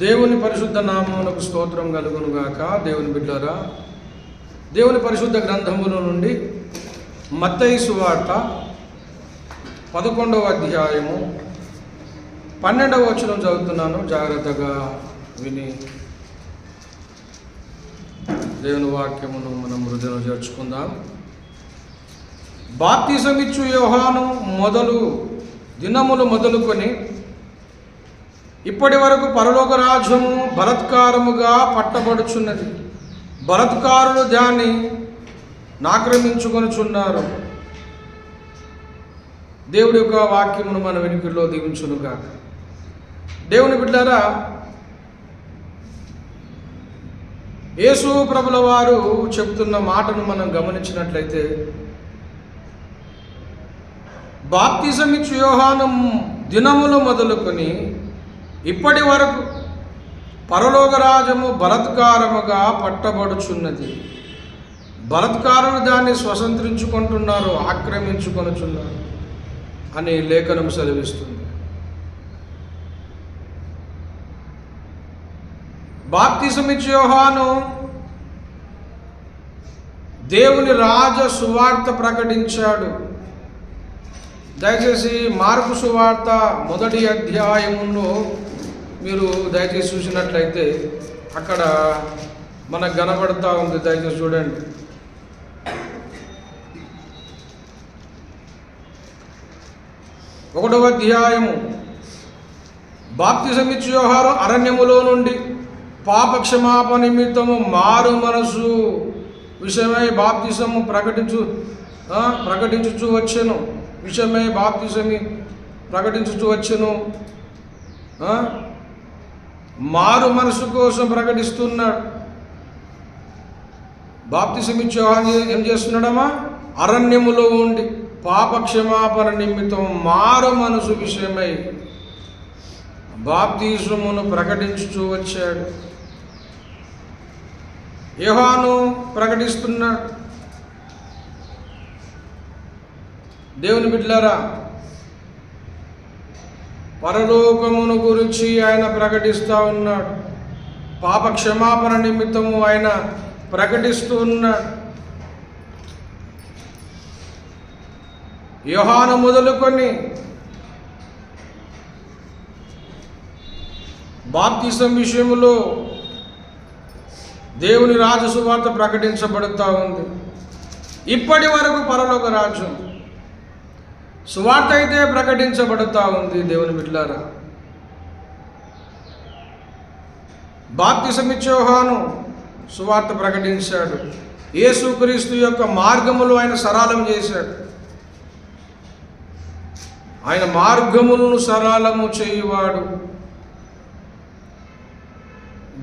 దేవుని పరిశుద్ధ నామమునకు స్తోత్రం కలుగును గాక. దేవుని బిడ్డలారా, దేవుని పరిశుద్ధ గ్రంథముల నుండి మత్తయి సువార్త 11వ అధ్యాయము 12వ వచనం చదువుతున్నాను. జాగ్రత్తగా విని దేవుని వాక్యమును మనం హృదయంలో చేర్చుకుందాం. బాప్తిసమిచ్చు యోహాను దినములు మొదలుకొని ఇప్పటి వరకు పరలోక రాజ్యము బలత్కారముగా పట్టబడుచున్నది. బలత్కారులు దాన్ని ఆక్రమించుకొనుచున్నారు. దేవుడి యొక్క వాక్యమును మన వెనుకల్లో దీవించునుగాక. దేవుని బిడ్డలారా, యేసు ప్రభుల వారు చెబుతున్న మాటను మనం గమనించినట్లయితే, బాప్తిసమిచ్చు యోహాను దినములు మొదలుకొని ఇప్పటి వరకు పరలోక రాజ్యము బలత్కారముగా పట్టబడుచున్నది. బలత్కారులు దాన్ని స్వతంత్రించుకుంటున్నారు, ఆక్రమించుకొనుచున్నారు అని లేఖనం సెలవిస్తుంది. బాప్తిసమిచ్చు యోహాను దేవుని రాజ సువార్త ప్రకటించాడు. దయచేసి మార్కు సువార్త 1వ అధ్యాయములో మీరు దయచేసి చూసినట్లయితే అక్కడ మనకు కనబడతా ఉంది. దయచేసి చూడండి. ఒకటవ అధ్యాయము. బాప్తిసమిచ్చు యోహాను అరణ్యములో నుండి పాపక్షమాపణ నిమిత్తము మారు మనసు విషయమై బాప్తిసము ప్రకటించుచు వచ్చెను. విషయమై బాప్తిసమి ప్రకటించుచు వచ్చెను. మారు మనసు కోసం ప్రకటిస్తున్నాడు. బాప్తిసమిచ్చు యోహాను ఏం చేస్తున్నాడమ్మా? అరణ్యములో ఉండి పాపక్షమాపణ నిమిత్తం మారు మనసు విషయమై బాప్తిసమును ప్రకటించుచూ వచ్చాడు. యోహాను ప్రకటిస్తున్నాడు. దేవుని బిడ్డలారా, పరలోకమును గురించి ఆయన ప్రకటిస్తూ ఉన్నాడు. పాప క్షమాపణ నిమిత్తము ఆయన ప్రకటిస్తూ ఉన్నాడు. యోహాను మొదలుకొని బాప్తిసం విషయంలో దేవుని రాజసువార్త ప్రకటించబడుతూ ఉంది. ఇప్పటి వరకు పరలోక రాజ్యం సువార్త అయితే ప్రకటించబడుతూ ఉంది. దేవుని బిడ్డలారా, బాప్తిసమిచ్చు యోహాను సువార్త ప్రకటించాడు. యేసుక్రీస్తు యొక్క మార్గములు ఆయన సరళం చేశాడు. ఆయన మార్గములను సరళము చేయువాడు.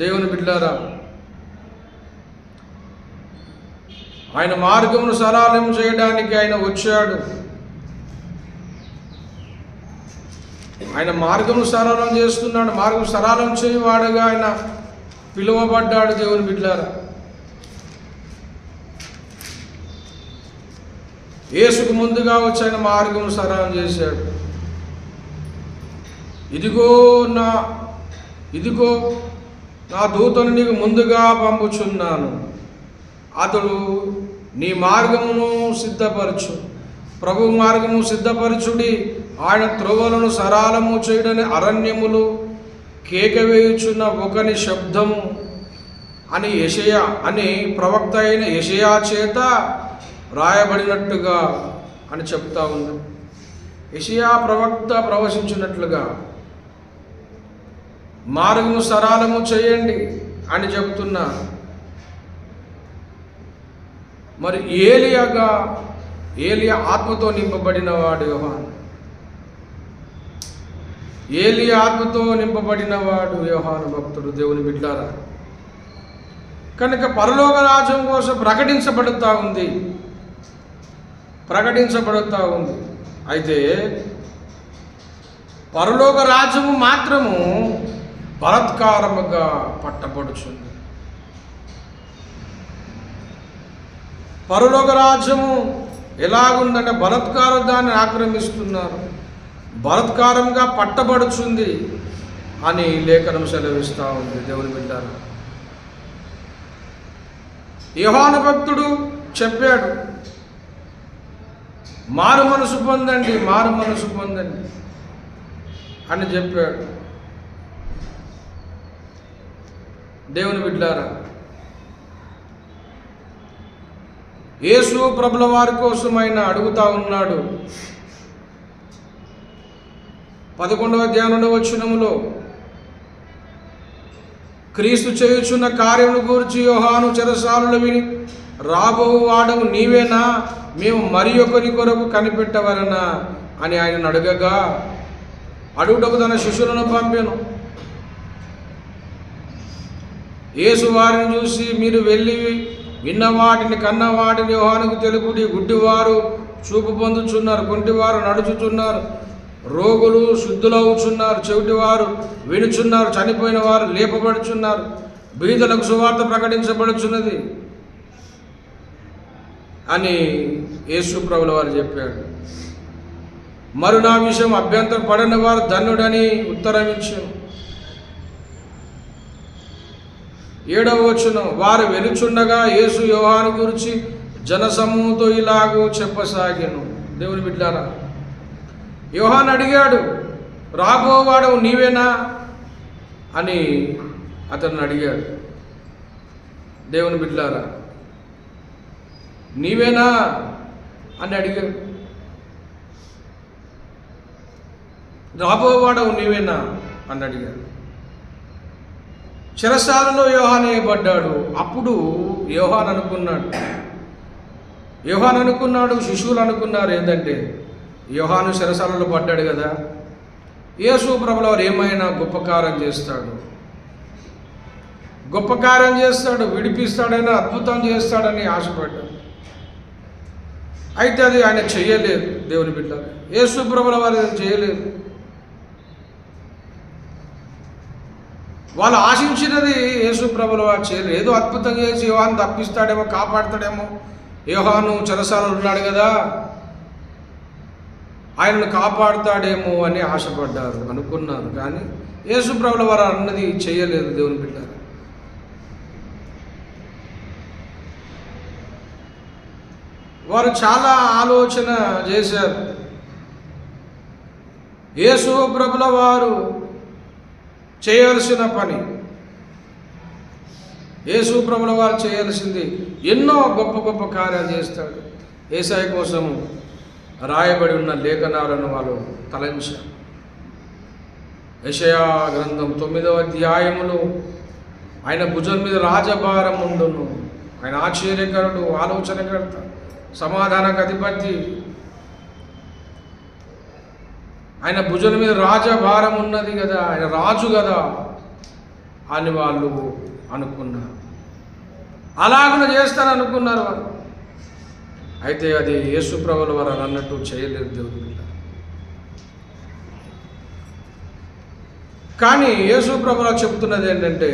దేవుని బిడ్డలారా, ఆయన మార్గమును సరళం చేయడానికి ఆయన వచ్చాడు. ఆయన మార్గము సరళం చేస్తున్నాడు. మార్గం సరళం చేయవాడుగా ఆయన పిలువబడ్డాడు. దేవుని బిడ్డలారా, యేసుకు ముందుగా వచ్చి ఆయన మార్గం సరళం చేశాడు. ఇదిగో నా దూతను నీకు ముందుగా పంపుచున్నాను. అతడు నీ మార్గమును సిద్ధపరచు. ప్రభు మార్గము సిద్ధపరచుడి. ఆయన త్రోవలను సరళము చేయడని అరణ్యములు కేక వేయుచున్న ఒకని శబ్దము అని ప్రవక్త అయిన యెషయా చేత రాయబడినట్టుగా అని చెప్తా ఉంది. యెషయా ప్రవక్త ప్రవచించినట్లుగా మార్గము సరళము చేయండి అని చెబుతున్నా. మరి ఏలియా ఆత్మతో నింపబడిన వాడు యోహాను. ఏలియా ఆత్మతో నింపబడిన వాడు యోహాను భక్తుడు. దేవుని బిడ్డలారా, కనుక పరలోక రాజ్యం కోసం ప్రకటించబడుతూ ఉంది. అయితే పరలోక రాజ్యము మాత్రము బలత్కారముగా పట్టబడుచుంది. పరలోక రాజ్యము ఎలాగుందంటే బలత్కారం దాన్ని ఆక్రమిస్తున్నారు. బలత్కారంగా పట్టబడుచుంది. అని లేఖనం సెలవిస్తూ ఉంది. దేవుని బిడ్డారా, యోహాను భక్తుడు చెప్పాడు, మారు మనసు పొందండి, మారు మనసు పొందండి అని చెప్పాడు. దేవుని బిడ్డారా, యేసు ప్రభుల వారి కోసం ఆయన అడుగుతా ఉన్నాడు. 11వ అధ్యాయంలో వచనములో క్రీస్తు చేయుచున్న కార్యమును గూర్చి యోహాను చెరసాలలో విని, రాబో వాడవు నీవేనా, మేము మరి ఒకరి కొరకు కనిపెట్టవలనా అని ఆయనను అడగగా, అడుగుటకు తన శిష్యులను పంపెను. యేసు వారిని చూసి, మీరు వెళ్ళి విన్న వాటిని కన్న వాటిని యోహానుకు తెలుపుడి. గుడ్డివారు చూపు పొందుచున్నారు, కుంటివారు నడుచుచున్నారు, రోగులు శుద్ధులవుచున్నారు, చెవిటివారు వినుచున్నారు, చనిపోయిన వారు లేపబడుచున్నారు, బీదలకు సువార్త ప్రకటించబడుచున్నది అని యేసు ప్రభుల వారు చెప్పాడు. మరి నా విషయం అభ్యంతరం పడని వారు ధన్యుడని ఉత్తరం ఇచ్చాను. 7వ వచనం, వారు వెలుచుండగా యేసు యోహాను గురించి జనసమూహంతో ఇలాగూ చెప్పసాగాను. దేవుని బిడ్డారా, యోహాను అడిగాడు, రాబోవాడవు నీవేనా అని అతన్ని అడిగాడు. దేవుని బిడ్డారా, నీవేనా అని అడిగాడు. రాబోవాడవు నీవేనా అని అడిగాడు. చెరసాలలో యోహాను వేయబడ్డాడు. అప్పుడు యోహాను అనుకున్నాడు, శిశువులు అనుకున్నారు ఏంటంటే, యోహాను చెరసాలలో పడ్డాడు కదా, యేసు ప్రభుల వారు ఏమైనా గొప్ప కార్యం చేస్తాడు, విడిపిస్తాడైనా అద్భుతం చేస్తాడని ఆశపడ్డాడు. అయితే అది ఆయన చేయలేదు. దేవుని బిడ్డ, యేసు ప్రభుల వారు చేయలేదు. వాళ్ళు ఆశించినది యేసు ప్రభుల వారు చేయలేదు. ఏదో అద్భుతం చేసి యోహాను తప్పిస్తాడేమో, కాపాడుతాడేమో, యోహాను చెరసాలలో ఉన్నాడు కదా, ఆయనను కాపాడుతాడేమో అని ఆశపడ్డారు, అనుకున్నారు. కానీ యేసు ప్రభుల వారు అన్నది చేయలేదు. దేవుని బిడ్డ, వారు చాలా ఆలోచన చేశారు. యేసు ప్రభుల వారు చేయాల్సిన పని, యేసు ప్రభుల వారు చేయాల్సింది ఎన్నో గొప్ప గొప్ప కార్యాలు చేస్తాడు. యేసయ్య కోసము రాయబడి ఉన్న లేఖనాలను వాళ్ళు తలంచారు. యెషయా గ్రంథం 9వ అధ్యాయములో ఆయన భుజం మీద రాజభారం ఉండును, ఆయన ఆశ్చర్యకరుడు, ఆలోచనకర్త, సమాధానకు అధిపతి, ఆయన భుజం మీద రాజభారం ఉన్నది కదా, ఆయన రాజు కదా అని వాళ్ళు అనుకున్నారు. అలాగనే చేస్తారనుకున్నారు వారు. అయితే అది యేసు ప్రభుల వారు అన్నట్టు చేయలేదు. దేవుని కానీ యేసు ప్రభుల చెప్తున్నది ఏంటంటే,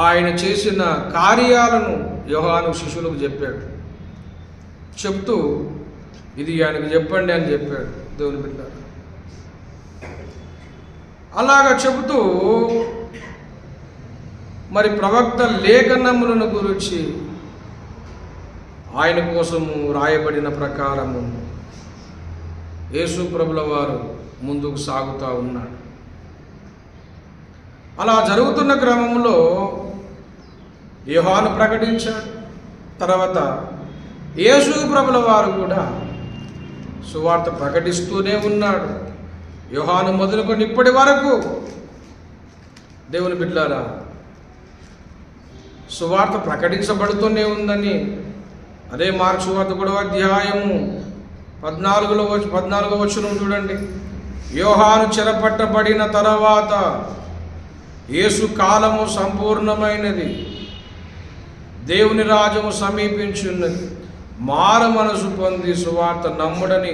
ఆయన చేసిన కార్యాలను యోహాను శిష్యులకు చెప్పాడు. చెప్తూ ఇది ఆయనకు చెప్పండి అని చెప్పాడు. దేవుని బిడ్డ, అలాగా చెబుతూ మరి ప్రవక్త లేఖనములను గురించి ఆయన కోసము రాయబడిన ప్రకారము యేసు ప్రభుల వారు ముందుకు సాగుతూ ఉన్నాడు. అలా జరుగుతున్న క్రమంలో యోహాను ప్రకటించాడు. తర్వాత యేసు ప్రభుల వారు కూడా సువార్త ప్రకటిస్తూనే ఉన్నాడు. యోహాను మొదలుకొని ఇప్పటి వరకు దేవుని బిడ్డలారా సువార్త ప్రకటించబడుతూనే ఉందని అదే మార్కు సువార్త 1వ అధ్యాయము 14వ వచనం చూడండి. యోహాను చెరపట్టబడిన తర్వాత యేసు కాలము సంపూర్ణమైనది, దేవుని రాజ్యము సమీపించున్నది, మారు మనసు పొంది సువార్త నమ్ముడని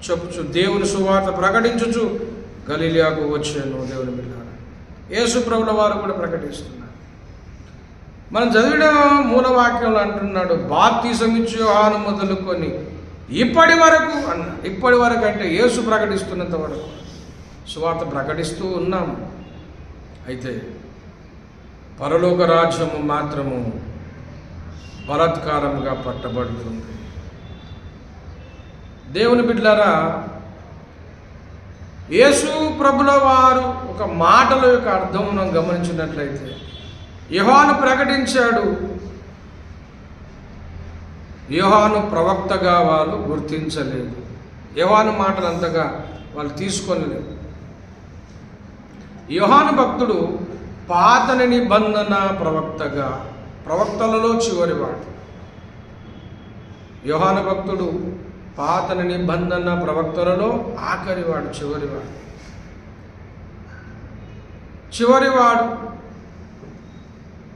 చెప్పుచు దేవుని సువార్త ప్రకటించుచు గలిలయకు వచ్చాను. దేవుని బిడ్డలారా, యేసు ప్రభుల వారు కూడా ప్రకటిస్తున్నారు. మనం చదివిన మూలవాక్యంలో అంటున్నాడు, బాప్తిసం ఇచ్చు యోహాను మొదలుకొని ఇప్పటి వరకు అన్న, ఇప్పటి వరకు అంటే యేసు ప్రకటిస్తున్నంత వరకు సువార్త ప్రకటిస్తూ ఉన్నాము. అయితే పరలోక రాజ్యము మాత్రము బలాత్కారముగా పట్టబడుతుంది. దేవుని బిడ్డలారా, యేసు ప్రభుల వారు ఒక మాటల యొక్క అర్థం మనం గమనించినట్లయితే, యోహాను ప్రకటించాడు, యోహాను ప్రవక్తగా వాళ్ళు గుర్తించలేదు. యోహాను మాటలు అంతగా వాళ్ళు తీసుకోలేదు. యోహాను భక్తుడు పాత నిబంధన ప్రవక్తగా, ప్రవక్తలలో చివరివాడు. యోహాను భక్తుడు పాత నిబంధన ప్రవక్తలలో ఆఖరివాడు, చివరివాడు.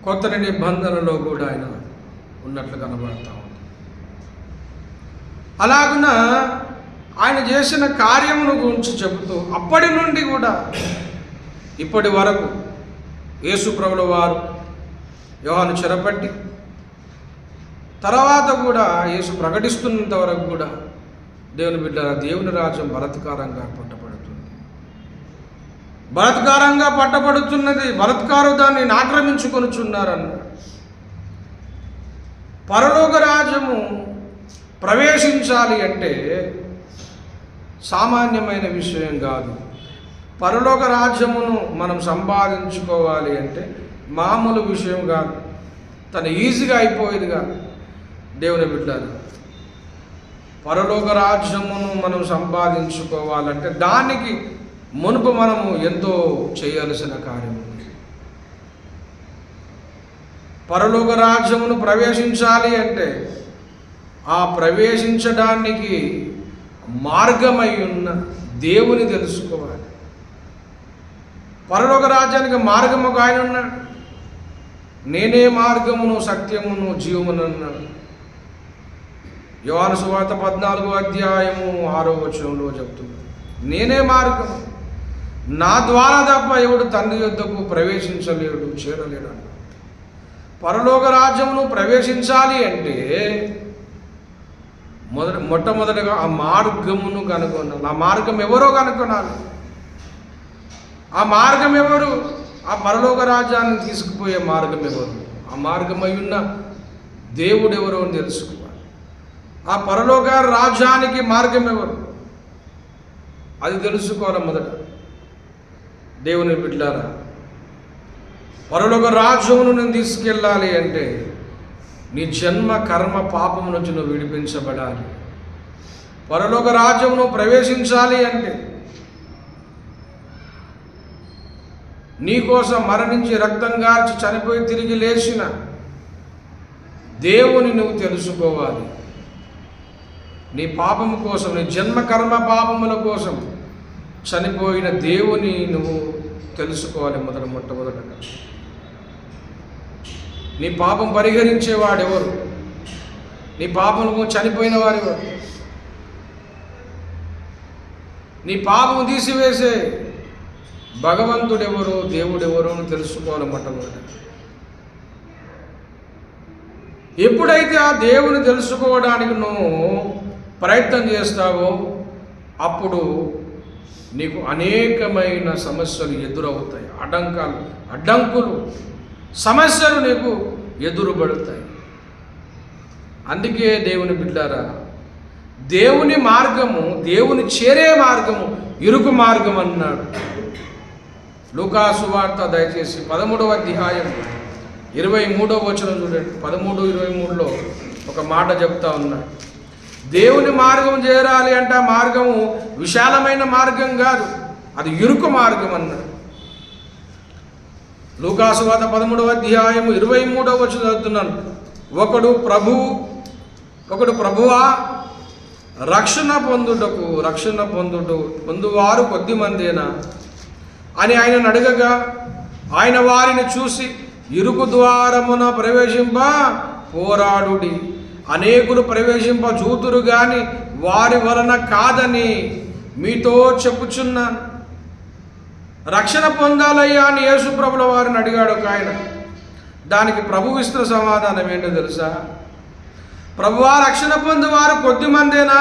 కొత్త నిబంధనలో కూడా ఆయన ఉన్నట్లు కనబడతా ఉంది. అలాగున ఆయన చేసిన కార్యమును గురించి చెబుతూ అప్పటి నుండి కూడా ఇప్పటి వరకు యేసు ప్రభుల వారు యోహాను చెరపట్టి తర్వాత కూడా యేసు ప్రకటిస్తున్నంత వరకు కూడా దేవుని బిడ్డ, దేవుని రాజ్యం బలాత్కారంగా పట్టబడుతున్నది. బలాత్కారు దాన్ని ఆక్రమించుకొనుచున్నారన్న. పరలోక రాజ్యము ప్రవేశించాలి అంటే సామాన్యమైన విషయం కాదు. పరలోక రాజ్యమును మనం సంపాదించుకోవాలి అంటే మామూలు విషయం కాదు. తను ఈజీగా అయిపోయేది కాదు. దేవుని బిడ్డలారా, పరలోక రాజ్యమును మనం సంపాదించుకోవాలంటే దానికి మునుపు మనము ఎంతో చేయాల్సిన కార్యం ఉంది. పరలోక రాజ్యమును ప్రవేశించాలి అంటే ఆ ప్రవేశించడానికి మార్గమై ఉన్న దేవుని తెలుసుకోవాలి. పరలోక రాజ్యానికి మార్గం ఒక ఆయన ఉన్నాడు. నేనే మార్గమును సత్యమును జీవమును అన్నాడు. యోహాను సువార్త 14 చెప్తుంది, నేనే మార్గం, నా ద్వారా తప్ప ఎవడు తండ్రి యొద్దకు ప్రవేశించలేడు, చేరలేడు అన్నాడు. పరలోక రాజ్యమును ప్రవేశించాలి అంటే మొట్టమొదటిగా ఆ మార్గమును కనుగొనాలి. ఆ మార్గం ఎవరో కనుగొనాలి. ఆ మార్గం ఎవరు? ఆ పరలోక రాజ్యాన్ని తీసుకుపోయే మార్గం ఎవరు? ఆ మార్గమై ఉన్న దేవుడు ఎవరో అని తెలుసుకోవాలి. ఆ పరలోక రాజ్యానికి మార్గం ఎవరు? అది తెలుసుకోవాలి మొదట. దేవుని బిడ్డలారా, పరలోక రాజ్యమును నేను తీసుకెళ్ళాలి అంటే నీ జన్మ కర్మ పాపము నుంచి నువ్వు విడిపించబడాలి. పరలోక రాజ్యమును ప్రవేశించాలి అంటే నీకోసం మరణించి రక్తం గార్చి చనిపోయి తిరిగి లేచిన దేవుని నువ్వు తెలుసుకోవాలి. నీ పాపము కోసం, నీ జన్మ కర్మ పాపముల కోసం చనిపోయిన దేవుని నువ్వు తెలుసుకోవాలి మొట్టమొదటగా. నీ పాపం పరిహరించేవాడెవరు? నీ పాపము చనిపోయిన వాడెవరు? నీ పాపము తీసివేసే భగవంతుడెవరో, దేవుడెవరో అని తెలుసుకోవాలి మొట్టమొదట. ఎప్పుడైతే ఆ దేవుని తెలుసుకోవడానికి నువ్వు ప్రయత్నం చేస్తావో అప్పుడు నీకు అనేకమైన సమస్యలు ఎదురవుతాయి. అడ్డంకులు సమస్యలు నీకు ఎదురుపడతాయి. అందుకే దేవుని బిడ్డారా, దేవుని మార్గము, దేవుని చేరే మార్గము ఇరుకు మార్గం అన్నాడు. లూకాసు వార్త దయచేసి 13వ అధ్యాయం 23వ వచనం చూడండి. 13:23లో ఒక మాట చెప్తా ఉన్నాడు. దేవుని మార్గం చేరాలి అంటే ఆ మార్గము విశాలమైన మార్గం కాదు, అది ఇరుకు మార్గం అన్నాడు. లూకాసు వార్త 13వ అధ్యాయం 23వ వచనం చదువుతున్నాను. ఒకడు ప్రభువా రక్షణ పొందువారు కొద్దిమందేనా అని ఆయనను అడగగా, ఆయన వారిని చూసి ఇరుకు ద్వారమున ప్రవేశింప పోరాడుడి, అనేకులు ప్రవేశింప చూతురు గాని వారి వలన కాదని మీతో చెప్పుచున్నాను. రక్షణ పొందాలయ్యా అని యేసు ప్రభుల వారిని అడిగాడు ఒక ఆయన. దానికి ప్రభు ఇస్తున్న సమాధానం ఏంటో తెలుసా? ప్రభువా రక్షణ పొందువారు కొద్ది మందేనా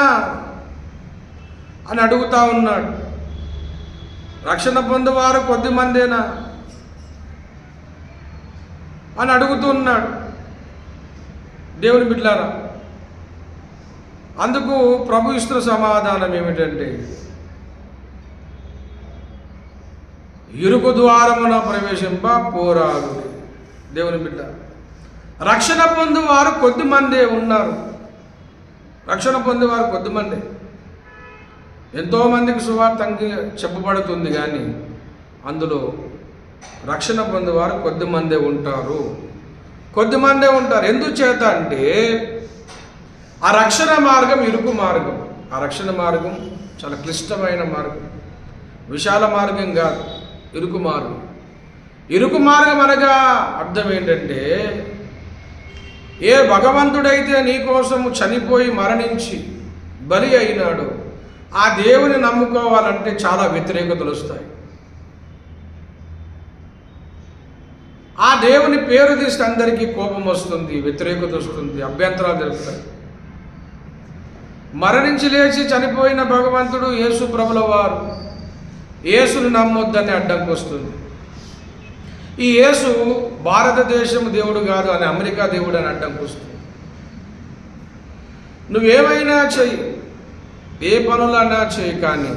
అని అడుగుతా ఉన్నాడు. రక్షణ పొందువారు కొద్ది మందేనా అని అడుగుతున్నాడు దేవుని బిడ్డలారా. అందుకు ప్రభు ఇస్తున్న సమాధానం ఏమిటంటే, ఇరుకు ద్వారమున ప్రవేశింప పోరాడు. దేవుని బిడ్డ, రక్షణ పొందువారు కొద్ది మందే ఉన్నారు. రక్షణ పొందేవారు కొద్ది మందే. ఎంతోమందికి సువార్త చెప్పబడుతుంది, కానీ అందులో రక్షణ పొందేవారు కొద్ది మందే ఉంటారు. కొద్ది మందే ఉంటారు. ఎందుచేత అంటే ఆ రక్షణ మార్గం ఇరుకు మార్గం. ఆ రక్షణ మార్గం చాలా క్లిష్టమైన మార్గం, విశాల మార్గం కాదు, ఇరుకు మార్గం. ఇరుకు మార్గం అనగా అర్థం ఏంటంటే, ఏ భగవంతుడైతే నీకోసము చనిపోయి మరణించి బలి అయినాడు, ఆ దేవుని నమ్ముకోవాలంటే చాలా వ్యతిరేకతలు వస్తాయి. ఆ దేవుని పేరు తీస్తే అందరికీ కోపం వస్తుంది, వ్యతిరేకత వస్తుంది, అభ్యంతరాలు జరుగుతాయి. మరణించి లేచి చనిపోయిన భగవంతుడు యేసు ప్రభుల వారు, యేసును నమ్మొద్దని అడ్డంకి వస్తుంది. ఈ యేసు భారతదేశం దేవుడు కాదు అని, అమెరికా దేవుడు అని అడ్డంకి వస్తుంది. నువ్వేమైనా చెయ్యి, ఏ పనులన్నా చెయ్యి, కానీ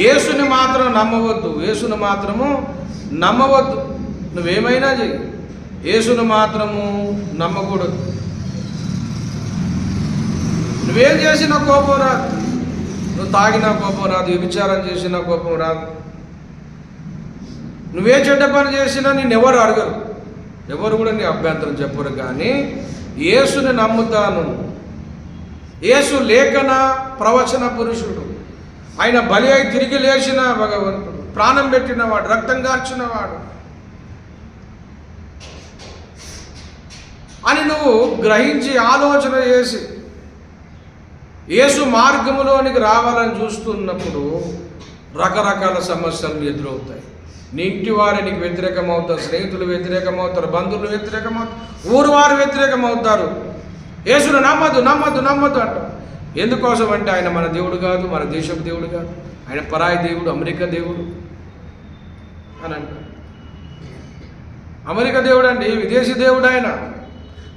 యేసుని మాత్రం నమ్మవద్దు. యేసుని మాత్రము నమ్మవద్దు. నువ్వేమైనా చెయ్యి, యేసును మాత్రము నమ్మకూడదు. నువ్వేం చేసినా కోపం రాదు, నువ్వు తాగినా కోపం రాదు, వ్యభిచారం చేసినా కోపం రాదు, నువ్వే చెడ్డ పని చేసినా నిన్నెవరు అడగరు, ఎవరు కూడా నీ అభ్యంతరం చెప్పరు. కానీ యేసుని నమ్ముతాను. యేసు లేఖన ప్రవచన పురుషుడు, ఆయన బలి అయి తిరిగి లేచిన భగవంతుడు, ప్రాణం పెట్టినవాడు, రక్తం కార్చినవాడు అని నువ్వు గ్రహించి ఆలోచన చేసి యేసు మార్గంలోనికి రావాలని చూస్తున్నప్పుడు రకరకాల సమస్యలు ఎదురవుతాయి. నీ ఇంటి వారు నీకు వ్యతిరేకమవుతారు, స్నేహితులు వ్యతిరేకమవుతారు, బంధువులు వ్యతిరేకమవుతారు, ఊరు వారు వ్యతిరేకమవుతారు. యేసును నమ్మద్దు నమ్మద్దు నమ్మద్దు అంటారు. ఎందుకోసం అంటే ఆయన మన దేవుడు కాదు, మన దేశపు దేవుడు కాదు, ఆయన పరాయి దేవుడు, అమెరికా దేవుడు అని అంటారు. అమెరికా దేవుడు అండి, విదేశీ దేవుడు ఆయన.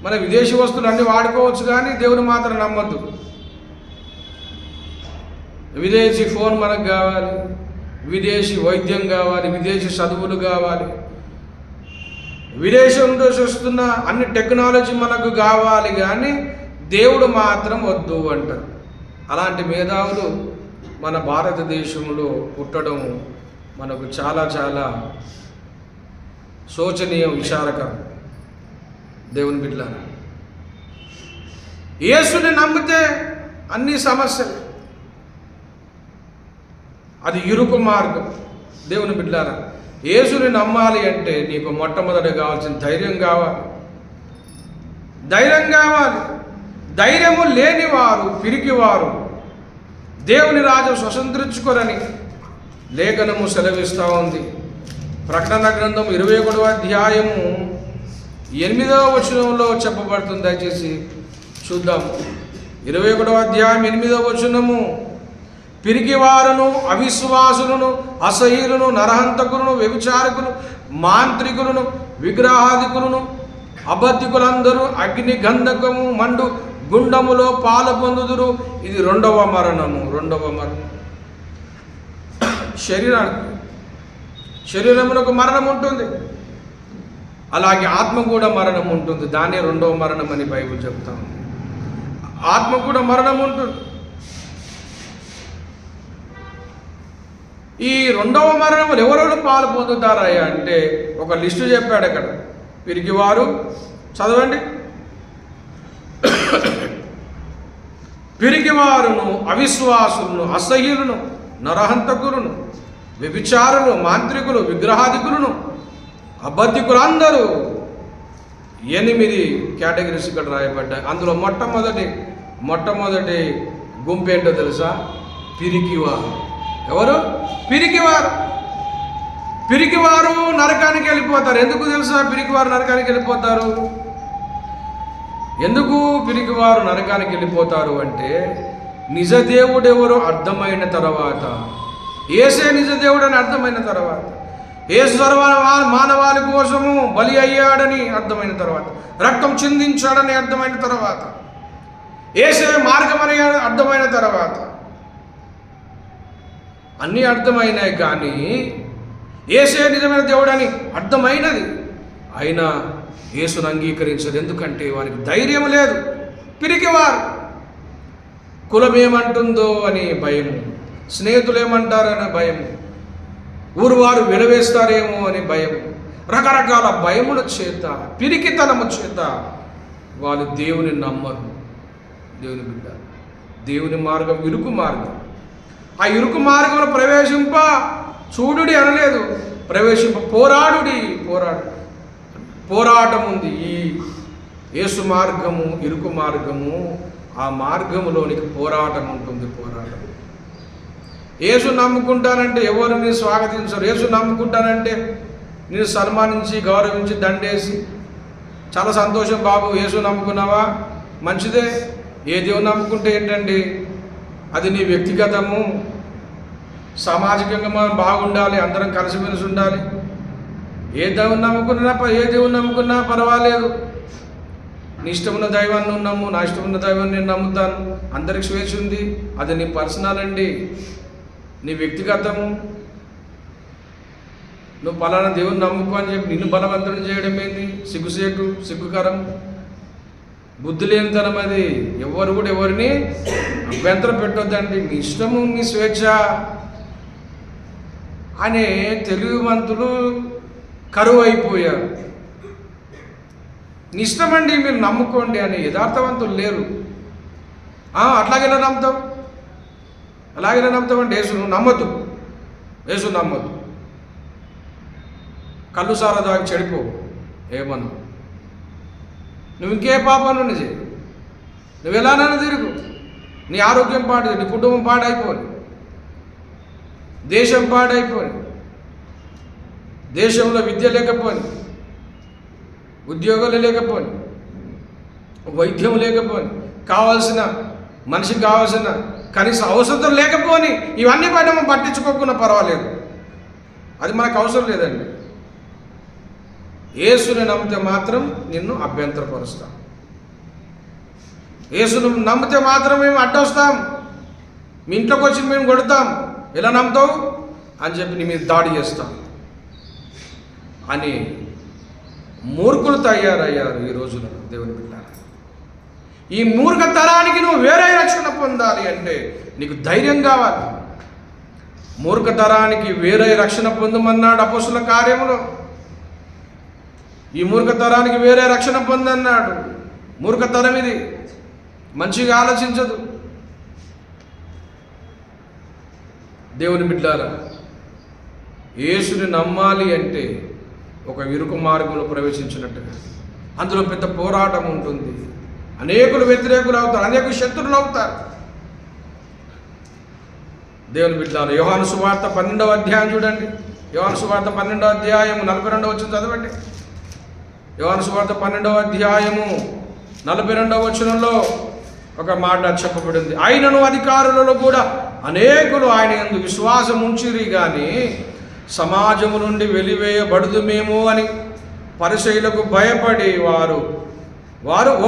మన విదేశీ వస్తువులు అన్నీ వాడుకోవచ్చు, కానీ దేవుని మాత్రం నమ్మద్దు. విదేశీ ఫోన్ మనకు కావాలి, విదేశీ వైద్యం కావాలి, విదేశీ చదువులు కావాలి, విదేశం నుంచి వస్తున్న అన్ని టెక్నాలజీ మనకు కావాలి, కానీ దేవుడు మాత్రం వద్దు అంటారు. అలాంటి మేధావులు మన భారతదేశంలో పుట్టడం మనకు చాలా చాలా శోచనీయం, విచారకరం. దేవుని బిడ్డలారా, యేసుని నమ్మితే అన్ని సమస్యలు. అది ఇరుకు మార్గం. దేవుని బిడ్డలారా, యేసుని నమ్మాలి అంటే నీకు మొట్టమొదటి కావాల్సిన ధైర్యం కావాలి. ధైర్యం కావాలి. ధైర్యము లేనివారు, పిరికివారు దేవుని రాజ్యం స్వతంత్రించుకోరని లేఖనము సెలవిస్తూ ఉంది. ప్రకటన గ్రంథం 21వ అధ్యాయము 8వ వచనంలో చెప్పబడుతుంది. దయచేసి చూద్దాము. 21వ అధ్యాయం 8వ వచనము, పిరికివారును, అవిశ్వాసులను, అసహ్యులను, నరహంతకులను, వ్యభిచారకులు, మాంత్రికులను, విగ్రహాధికులను, అబద్ధికులందరూ అగ్ని గంధకము మండు గుండములో పాలు పొందుదురు. ఇది రెండవ మరణము. శరీరమునకు మరణం ఉంటుంది, అలాగే ఆత్మ కూడా మరణం ఉంటుంది. దాన్నే రెండవ మరణం అని బైబిల్ చెప్తా ఉంది. ఆత్మ కూడా మరణం ఉంటుంది. ఈ రెండవ మరణములు ఎవరెవరు పాలు పొందుతారయ్యా అంటే ఒక లిస్టు చెప్పాడు అక్కడ. పిరికివారు, చదవండి, పిరికివారును, అవిశ్వాసులను, అసహ్యులను, నరహంతకులను, వ్యభిచారులు, మాంత్రికులు, విగ్రహాధికులను, అబద్ధికులందరూ 8 కేటగిరీస్ ఇక్కడ రాయబడ్డాయి. అందులో మొట్టమొదటి గుంపు ఏంటో తెలుసా? పిరికివారు. ఎవరు? పిరికివారు. పిరికివారు నరకానికి వెళ్ళిపోతారు. ఎందుకు తెలుసా పిరికివారు నరకానికి వెళ్ళిపోతారు? ఎందుకు పిరికివారు నరకానికి వెళ్ళిపోతారు అంటే, నిజదేవుడెవరో అర్థమైన తర్వాత, యేసే నిజదేవుడు అని అర్థమైన తర్వాత, యేసు సర్వ మానవాళి కోసము బలి అయ్యాడని అర్థమైన తర్వాత, రక్తం చిందించాడని అర్థమైన తర్వాత, యేసే మార్గం అని అర్థమైన తర్వాత, అన్నీ అర్థమైనాయి. కానీ యేసే నిజమైన దేవుడు అని అర్థమైనది అయినా యేసును అంగీకరించదు. ఎందుకంటే వారికి ధైర్యం లేదు. పిరికివారు. కులం ఏమంటుందో అని భయము, స్నేహితులు ఏమంటారనే భయము, ఊరు వారు వెలవేస్తారేమో అని భయము, రకరకాల భయముల చేత, పిరికితనము చేత వాళ్ళు దేవుని నమ్మరు. దేవుని బిడ్డ, దేవుని మార్గం ఇరుకు మార్గం. ఆ ఇరుకు మార్గంలో ప్రవేశింప చూడుడి అనలేదు, ప్రవేశింప పోరాడుడి. పోరాటం ఉంది. ఈ యేసు మార్గము ఇరుకు మార్గము, ఆ మార్గములోనికి పోరాటం ఉంటుంది. పోరాటం. యేసు నమ్ముకుంటానంటే ఎవరు నేను స్వాగతించరు. యేసు నమ్ముకుంటానంటే నేను సన్మానించి గౌరవించి దండేసి చాలా సంతోషం బాబు యేసు నమ్ముకున్నావా, మంచిదే. ఏ దేవుని నమ్ముకుంటే ఏంటండి, అది నీ వ్యక్తిగతము. సామాజికంగా మనం బాగుండాలి, అందరం కలిసిమెలిసి ఉండాలి. ఏ దేవుని నమ్ముకున్నా పర్వాలేదు. నీ ఇష్టమున్న దైవాన్ని నమ్ము, నా ఇష్టమున్న దైవాన్ని నేను నమ్ముతాను. అందరికి స్వేచ్ఛ ఉంది. అది నీ పర్సనల్ అండి, నీ వ్యక్తిగతము. నువ్వు పలానా దేవుని నమ్ముకో అని చెప్పి నిన్ను బలవంతం చేయడం ఏంది? సిగ్గుకరం, బుద్ధి లేనితనం అది. ఎవరు కూడా ఎవరిని అభ్యంతరం పెట్టొద్దండి. మీ ఇష్టము, మీ స్వేచ్ఛ అనే తెలుగువంతులు కరువు అయిపోయారు. నీ ఇష్టమండి, మీరు నమ్ముకోండి అని యథార్థవంతులు లేరు. అట్లాగేలా నమ్ముతామండి. యేసు నమ్మద్దు. కళ్ళు సారా దాకా చెడిపో. ఏమన్నా నువ్వు ఇంకే పాపను చేయి, నువ్వు ఎలానైనా తిరుగు. నీ ఆరోగ్యం పాడు, నీ కుటుంబం పాడైపోయి, దేశం పాడైపోయి, దేశంలో విద్య లేకపోని, ఉద్యోగాలు లేకపోని, వైద్యం లేకపోని, మనిషికి కావాల్సిన కనీస అవసరం లేకపోని, ఇవన్నీ పైన మనం పట్టించుకోకుండా పర్వాలేదు. అది మనకు అవసరం లేదండి. యేసుని నమ్మితే మాత్రం నిన్ను అభ్యంతరపరుస్తాం. యేసును నమ్మితే మాత్రం మేము అడ్డొస్తాం, మీ ఇంట్లోకి వచ్చి మేము కొడతాం. ఎలా నమ్ముతావు అని చెప్పి నీ మీద దాడి చేస్తాం అని మూర్ఖులు తయారయ్యారు ఈ రోజున. దేవుని బిడ్డలారా, ఈ మూర్ఖ తరానికి నువ్వు వేరే రక్షణ పొందాలి అంటే నీకు ధైర్యం కావాలి. మూర్ఖ తరానికి వేరే రక్షణ పొందమన్నాడు అపోస్తుల కార్యములో. ఈ మూర్ఖ తరానికి వేరే రక్షణ పొందన్నాడు. మూర్ఖ తరం ఇది, మంచిగా ఆలోచించదు. దేవుని బిడ్డలారా, యేసుని నమ్మాలి అంటే ఒక ఇరుకు మార్గంలో ప్రవేశించినట్టుగా అందులో పెద్ద పోరాటం ఉంటుంది. అనేకులు వ్యతిరేకులు అవుతారు, అనేక శత్రువులు అవుతారు. దేవుని బిడ్డలారా, యోహాను సువార్త 12వ అధ్యాయం చూడండి. యోహాను సువార్త 12వ అధ్యాయము 42వ వచనం చదవండి. యోహాను సువార్త 12వ అధ్యాయము 42వ వచనంలో ఒక మాట చెప్పబడింది. ఆయనను అధికారులలో కూడా అనేకులు ఆయన యందు విశ్వాసం ఉంచిరి గాని సమాజము నుండి వెలివేయబడుదుమేమో అని పరిసయ్యులకు భయపడి వారు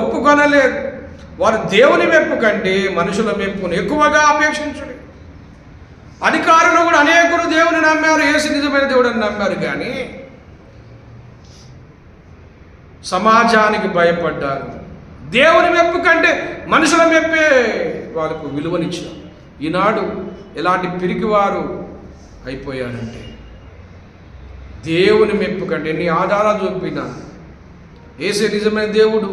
ఒప్పుకొనలేదు. వారు దేవుని మెప్పు కంటే మనుషుల మెప్పును ఎక్కువగా అపేక్షించుడు. అధికారులు కూడా అనేకులు దేవుని నమ్మారు, యేసు నిజమైన దేవుడు అని నమ్మారు, కానీ సమాజానికి భయపడ్డారు. దేవుని మెప్పు కంటే మనుషుల మెప్పే వాళ్ళకు విలువనిచ్చారు. ఈనాడు ఎలాంటి పిరికివారు అయిపోయారంటే, దేవుని మెప్పు కంటే ఎన్ని ఆధారాలు చూపినా యేసే నిజమైన దేవుడు,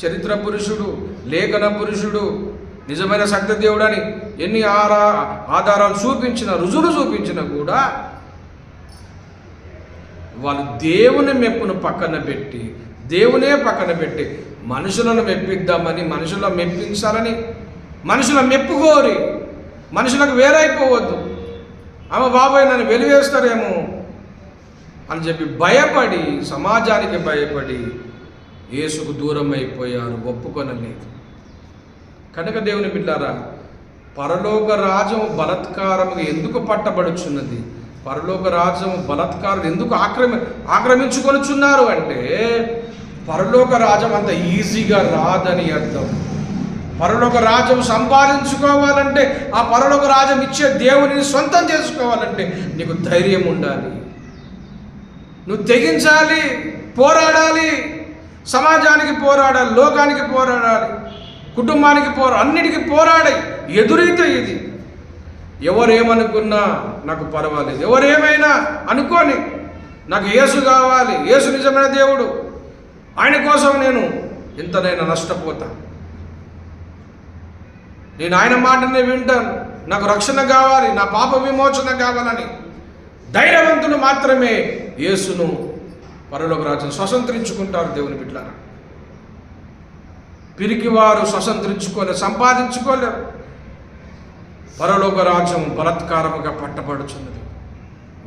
చరిత్ర పురుషుడు, లేఖన పురుషుడు, నిజమైన సత్య దేవుడు అని ఎన్ని ఆధారాలు చూపించినా, రుజువులు చూపించినా కూడా వాళ్ళు దేవుని మెప్పును పక్కన పెట్టి, దేవునే పక్కన పెట్టి మనుషులను మెప్పిద్దామని, మనుషులను మెప్పించాలని, మనుషుల మెప్పు కోరి మనుషులకు వేరైపోవద్దు, బాబాయ్ నన్ను వెలివేస్తారేమో అని చెప్పి భయపడి, సమాజానికి భయపడి యేసుకు దూరం అయిపోయారు, ఒప్పుకొనలేదు. కనుక దేవుని బిడ్డారా, పరలోక రాజ్యము బలత్కారముగా ఎందుకు పట్టబడుచున్నది, పరలోక రాజ్యము బలత్కారం ఎందుకు ఆక్రమించుకొనుచున్నారు అంటే, పరలోక రాజ్యం అంత ఈజీగా రాదని అర్థం. పరలోక రాజ్యం సంపాదించుకోవాలంటే, ఆ పరలోక రాజ్యం ఇచ్చే దేవునిని సొంతం చేసుకోవాలంటే నీకు ధైర్యం ఉండాలి. నువ్వు తెగించాలి, పోరాడాలి, సమాజానికి పోరాడాలి, లోకానికి పోరాడాలి, కుటుంబానికి అన్నిటికీ పోరాడి ఎదురైతే ఇది. ఎవరేమనుకున్నా నాకు పర్వాలేదు, ఎవరేమైనా అనుకోని, నాకు యేసు కావాలి, యేసు నిజమైన దేవుడు, ఆయన కోసం నేను ఎంతనైనా నష్టపోతా, నేను ఆయన మాటనే వింటాను, నాకు రక్షణ కావాలి, నా పాప విమోచన కావాలని ధైర్యవంతులు మాత్రమే యేసును పరలోక రాజ్యం స్వతంత్రించుకుంటారు. దేవుని బిడ్డలారా, పిరికివారు స్వతంత్రించుకోలేరు, సంపాదించుకోలేరు. పరలోక రాజ్యం బలత్కారముగా పట్టబడుచున్నది.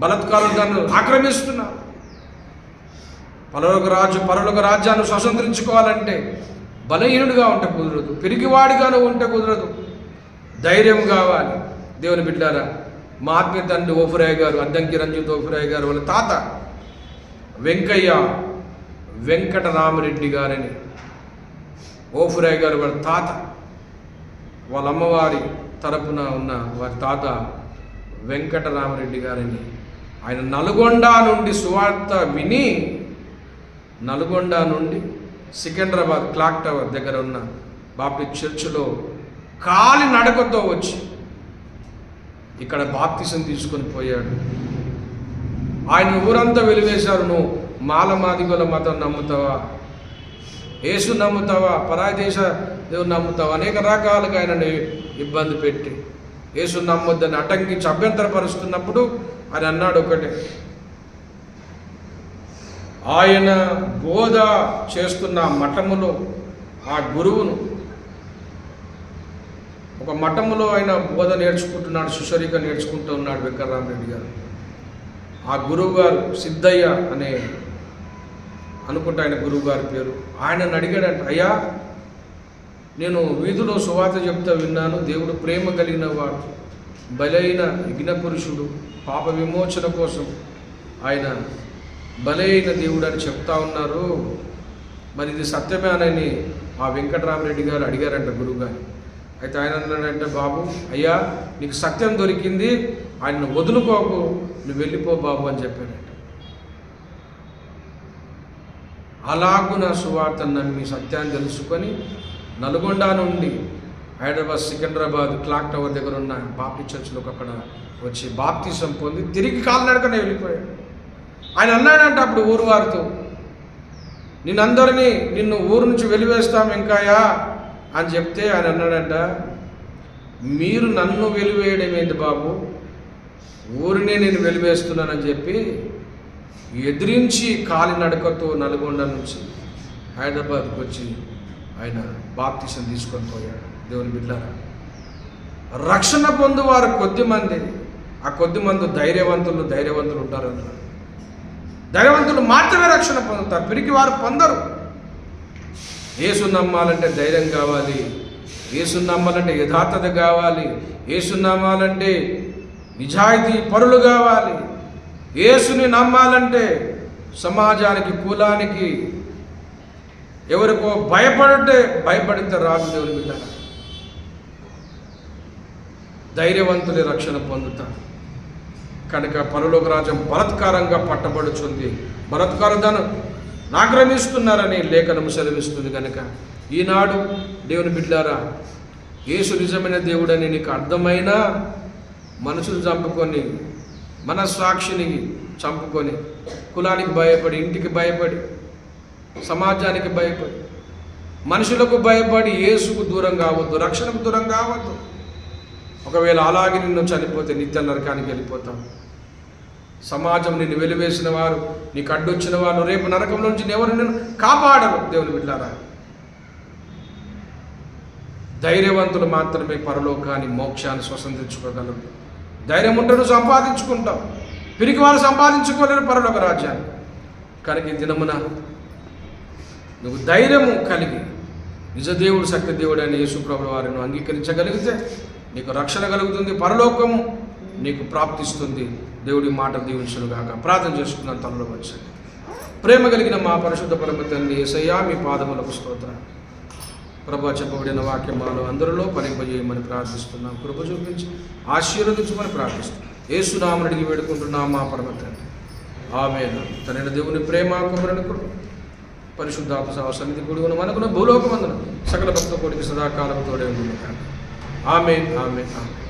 బలత్కారం దాన్ని ఆక్రమిస్తున్నారు. పరలోక రాజ్యాన్ని స్వతంత్రించుకోవాలంటే బలహీనుడిగా ఉంటే కుదరదు, పిరికివాడిగాను ఉంటే కుదరదు, ధైర్యం కావాలి. దేవుని బిడ్డారా, మా ఆత్మీయ తండ్రి ఓఫురాయ్ గారు, అద్దంకి రంజిత్ ఓఫురాయ్ గారు వాళ్ళ తాత వెంకటరామరెడ్డి గారని, ఓఫురాయ్ గారు వాళ్ళ తాత, వాళ్ళ అమ్మవారి తరపున ఉన్న వారి తాత వెంకటరామరెడ్డి గారని, ఆయన నల్గొండ నుండి సువార్త విని, నల్గొండ నుండి సికింద్రాబాద్ క్లాక్ టవర్ దగ్గర ఉన్న బాప్టిస్ట్ చర్చిలో కాలి నడకతో వచ్చి ఇక్కడ బాప్తిసం తీసుకొని పోయాడు. ఆయన ఊరంతా వెలివేశారు, నువ్వు మాలమాదిగల మతం నమ్ముతావా, యేసు నమ్ముతావా, పరాయి దేశ దేవుని నమ్ముతావా, అనేక రకాలుగా ఆయనని ఇబ్బంది పెట్టి యేసు నమ్మొద్దని అటంకించి అభ్యంతరపరుస్తున్నప్పుడు ఆయన అన్నాడు ఒకటే, ఆయన బోధ చేస్తున్న మఠములో ఆ గురువును, ఒక మఠములో ఆయన బోధ నేర్చుకుంటున్నాడు, సుశరీగా నేర్చుకుంటూ ఉన్నాడు వెంకటరామరెడ్డి గారు. ఆ గురువు గారు సిద్ధయ్య అనే అనుకుంటా ఆయన గురువు గారి పేరు. ఆయనను అడిగాడంట, అయ్యా నేను వీధిలో సువార్త చెప్తా విన్నాను, దేవుడు ప్రేమ కలిగిన వాడు, బలైన యజ్ఞ పురుషుడు, పాప విమోచన కోసం ఆయన బలైన దేవుడు అని చెప్తా ఉన్నారు, మరి ఇది సత్యమే అని ఆ వెంకటరామరెడ్డి గారు అడిగారంట గురువు గారు. అయితే ఆయన అన్నాడంటే, బాబు అయ్యా నీకు సత్యం దొరికింది, ఆయనను వదులుకోకు, నువ్వు వెళ్ళిపో బాబు అని చెప్పాడంట. అలాగున సువార్త నమ్మి సత్యాన్ని తెలుసుకొని నల్గొండ నుండి హైదరాబాద్ సికింద్రాబాద్ క్లాక్ టవర్ దగ్గర ఉన్న బాప్టిస్ట్ చర్చిలోకి అక్కడ వచ్చి బాప్తిసం పొంది తిరిగి కాలినడకనే వెళ్ళిపోయాడు. ఆయన అన్నాడంట అప్పుడు ఊరు వారితో, నిన్ను ఊరు నుంచి వెలివేస్తాం ఇంకాయా అని చెప్తే ఆయన అన్నాడంట, మీరు నన్ను వెలివేయడం ఏంటి బాబు, ఊరినే నేను వెలివేస్తున్నానని చెప్పి ఎదిరించి కాలినడకతో నల్గొండ నుంచి హైదరాబాద్కి వచ్చి ఆయన బాప్తిసం తీసుకొని పోయాడు. దేవుని బిడ్డలారా, రక్షణ పొందువారు కొద్దిమంది, ఆ కొద్దిమంది ధైర్యవంతులు ఉంటారు అన్నారు. ధైర్యవంతులు మాత్రమే రక్షణ పొందుతారు, పిరికి వారు పొందరు. యేసు నమ్మాలంటే ధైర్యం కావాలి, యేసు నమ్మాలంటే యథార్థత కావాలి, యేసు నమ్మాలంటే నిజాయితీ పరులు కావాలి. యేసుని నమ్మాలంటే సమాజానికి, కులానికి, ఎవరికో భయపడితే రాదు. దేవుని బిడ్డలారా, ధైర్యవంతులే రక్షణ పొందుతారు. కనుక పరలోక రాజ్యం బలత్కారంగా పట్టబడుచుంది, బలత్కారం దాన్ని ఆక్రమిస్తున్నారని లేఖనం సెలవిస్తుంది. కనుక ఈనాడు దేవుని బిడ్డలారా, యేసు నిజమైన దేవుడని నీకు అర్థమైన మనసును చంపుకొని, మనస్సాక్షిని చంపుకొని, కులానికి భయపడి, ఇంటికి భయపడి, సమాజానికి భయపడి, మనుషులకు భయపడి యేసుకు దూరం కావద్దు, రక్షణకు దూరం కావద్దు. ఒకవేళ అలాగే నిన్ను చనిపోతే నిత్య నరకానికి వెళ్ళిపోతావు. సమాజం నిన్ను వెలివేసిన వారు, నీకు అడ్డొచ్చిన వారు రేపు నరకం నుంచి ఎవరు నిన్ను కాపాడరు. దేవుని బిడ్డలారా, ధైర్యవంతులు మాత్రమే పరలోకాన్ని, మోక్షాన్ని స్వతంత్రించుకోగలరు. ధైర్యం ఉంటే నువ్వు సంపాదించుకుంటావు, పిరికి వారు సంపాదించుకోలేరు పరలోక రాజ్యాన్ని. కనుక ఈ దినమున నువ్వు ధైర్యము కలిగి నిజదేవుడు శక్తి దేవుడు అని యేసుప్రభుల వారిని అంగీకరించగలిగితే నీకు రక్షణ కలుగుతుంది, పరలోకం నీకు ప్రాప్తిస్తుంది. దేవుడి మాట దీవించునుగాక. ప్రార్థన చేసుకున్నాను. తనలో వచ్చండి. ప్రేమ కలిగిన మా పరిశుద్ధ పరమ తండ్రి యేసయ్యా, మీ పాదములకు స్తోత్రం. ప్రభు, చెప్పబడిన వాక్యమాలు అందరిలో ఫలింపజేయమని ప్రార్థిస్తున్నాం. కృప చూపించి ఆశీర్వదించమని ప్రార్థిస్తున్నాం. యేసునామమున అడిగి వేడుకుంటున్నాం మా పరమ తండ్రి. ఆమేన్. తండ్రి దేవుని ప్రేమ, కుమారుని కృప, పరిశుద్ధాత్మ సన్నిధి కూడి ఉన్న మనకున్న భూలోకమందున సకల భక్త కోటికి సదాకాలం తోడే ఉంది. ఆమేన్, ఆమేన్, ఆమేన్.